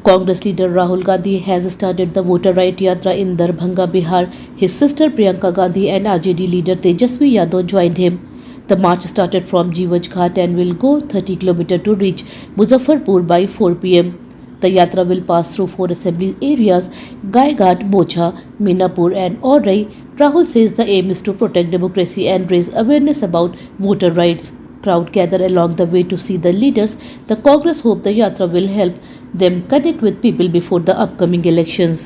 Congress leader Rahul Gandhi has started the voter right yatra in Darbhanga, Bihar. His sister Priyanka Gandhi and RJD leader Tejasvi Yadav joined him. The march started from Jivaj Ghat and will go 30 km to reach Muzaffarpur by 4 p.m. The yatra will pass through four assembly areas: Gaighat, Bocha, Minapur and Aurai. Rahul says the aim is to protect democracy and raise awareness about voter rights. Crowd gather along the way to see the leaders. The Congress hope the yatra will help them connect with people before the upcoming elections.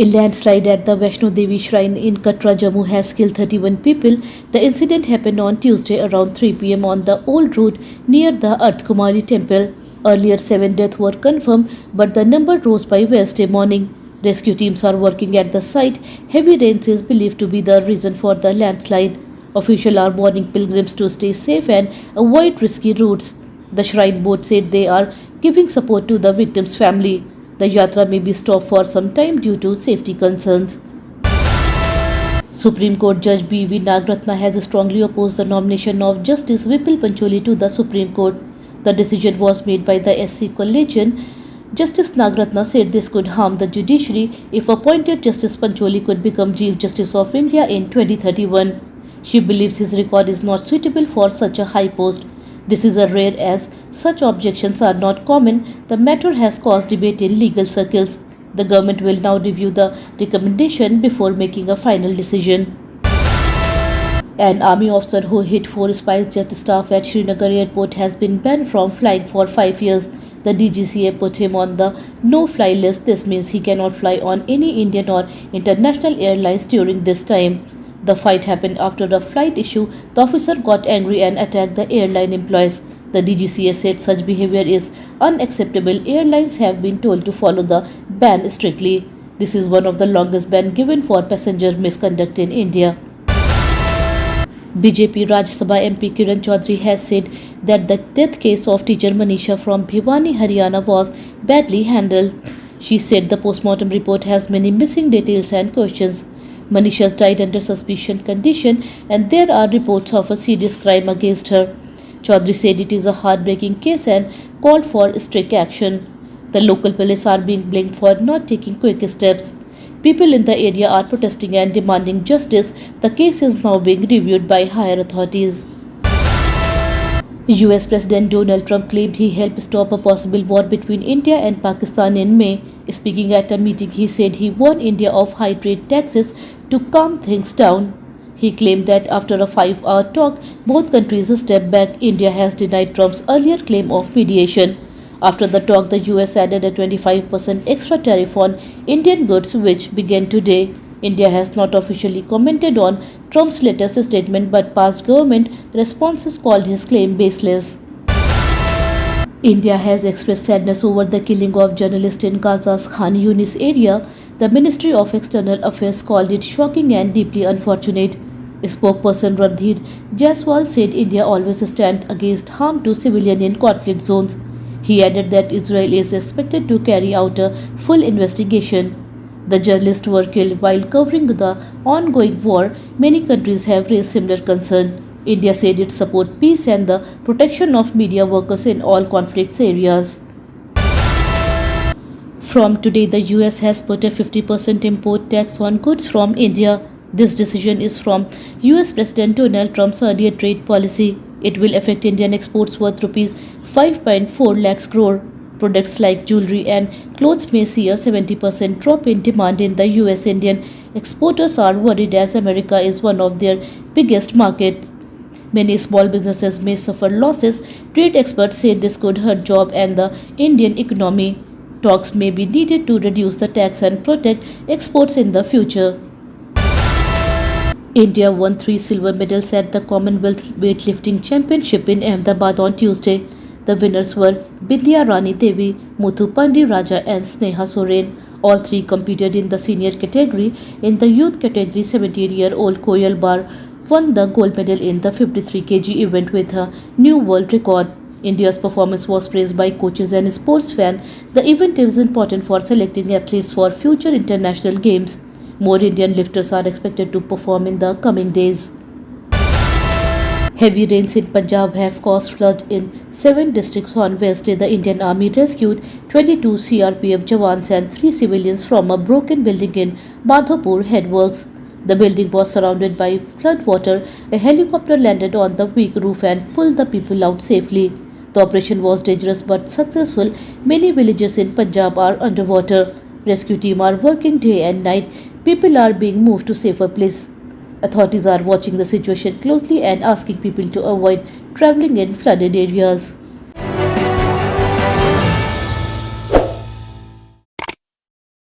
A landslide at the Vaishno Devi shrine in Katra, Jammu has killed 31 people. The incident happened on Tuesday around 3 p.m. on the old road near the Ardhkumari temple. Earlier, 7 deaths were confirmed, but the number rose by Wednesday morning. Rescue teams are working at the site. Heavy rains is believed to be the reason for the landslide. Officials are warning pilgrims to stay safe and avoid risky routes. The shrine board said they are giving support to the victim's family. The yatra may be stopped for some time due to safety concerns. Supreme Court Judge B.V. Nagratna has strongly opposed the nomination of Justice Vipul Pancholi to the Supreme Court. The decision was made by the SC Collegium. Justice Nagratna said this could harm the judiciary if appointed Justice Pancholi could become Chief Justice of India in 2031. She believes his record is not suitable for such a high post. This is a rare as such objections are not common. The matter has caused debate in legal circles. The government will now review the recommendation before making a final decision. An army officer who hit 4 spice jet staff at Srinagar airport has been banned from flying for 5 years. The DGCA put him on the no-fly list. This means he cannot fly on any Indian or international airlines during this time. The fight happened after a flight issue. The officer got angry and attacked the airline employees. The DGCA said such behavior is unacceptable. Airlines have been told to follow the ban strictly. This is one of the longest bans given for passenger misconduct in India. BJP Rajya Sabha MP Kiran Chaudhary has said that the death case of teacher Manisha from Bhiwani, Haryana was badly handled. She said the postmortem report has many missing details and questions. Manisha died under suspicion condition and there are reports of a serious crime against her. Chaudhary said it is a heartbreaking case and called for strict action. The local police are being blamed for not taking quick steps. People in the area are protesting and demanding justice. The case is now being reviewed by higher authorities. US President Donald Trump claimed he helped stop a possible war between India and Pakistan in May. Speaking at a meeting, he said he warned India of high trade taxes to calm things down. He claimed that after a 5-hour talk, both countries stepped back. India has denied Trump's earlier claim of mediation. After the talk, the US added a 25% extra tariff on Indian goods, which began today. India has not officially commented on Trump's latest statement, but past government responses called his claim baseless. India has expressed sadness over the killing of journalist in Gaza's Khan Yunis area. The Ministry of External Affairs called it shocking and deeply unfortunate. Spokesperson Randhir Jaiswal said India always stands against harm to civilians in conflict zones. He added that Israel is expected to carry out a full investigation. The journalists were killed while covering the ongoing war. Many countries have raised similar concerns. India said it supports peace and the protection of media workers in all conflict areas. From today, the US has put a 50% import tax on goods from India. This decision is from US President Donald Trump's earlier trade policy. It will affect Indian exports worth rupees 5.4 lakhs crore. Products like jewelry and clothes may see a 70% drop in demand in the US. Indian exporters are worried as America is one of their biggest markets. Many small businesses may suffer losses. Trade experts say this could hurt jobs and the Indian economy. Talks may be needed to reduce the tax and protect exports in the future. India won 3 silver medals at the Commonwealth Weightlifting Championship in Ahmedabad on Tuesday. The winners were Bidya Rani Devi, Muthu Pandi Raja and Sneha Soren. All three competed in the senior category. In the youth category, 17-year-old Koyal Bar won the gold medal in the 53 kg event with a new world record. India's performance was praised by coaches and sports fans. The event is important for selecting athletes for future international games. More Indian lifters are expected to perform in the coming days. Heavy rains in Punjab have caused flood in 7 districts. On Wednesday, the Indian Army rescued 22 CRPF jawans and 3 civilians from a broken building in Madhopur headworks. The building was surrounded by floodwater. A helicopter landed on the weak roof and pulled the people out safely. The operation was dangerous but successful. Many villages in Punjab are underwater. Rescue teams are working day and night. People are being moved to safer places. Authorities are watching the situation closely and asking people to avoid traveling in flooded areas.